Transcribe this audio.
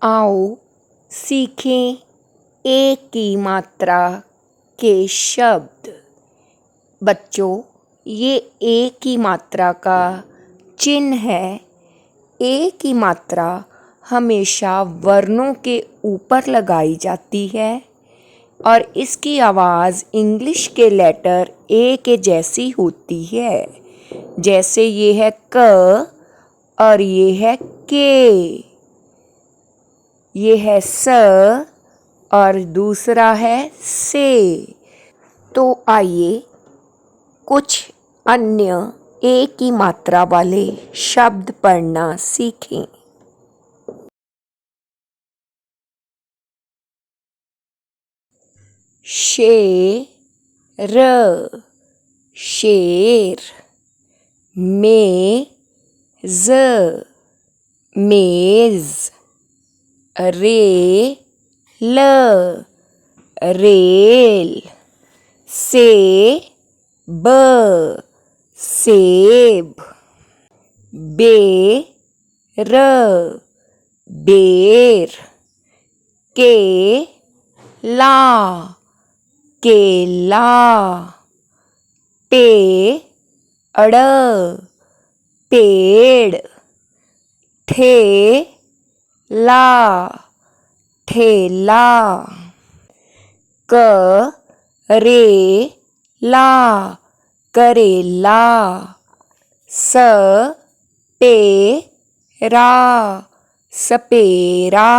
आओ सीखें ए की मात्रा के शब्द। बच्चों, ये ए की मात्रा का चिन्ह है। ए की मात्रा हमेशा वर्णों के ऊपर लगाई जाती है और इसकी आवाज़ इंग्लिश के लेटर ए के जैसी होती है। जैसे ये है क और ये है के, ये है स और दूसरा है से। तो आइए कुछ अन्य ए की मात्रा वाले शब्द पढ़ना सीखें। शेर, शेर। मेज, मेज। Rail, rail. सेब, सेब। बेर, बेर। केला, केला। पेड़, पेड़। ठेला, ठेला। करेला, करेला। सपेरा, सपेरा।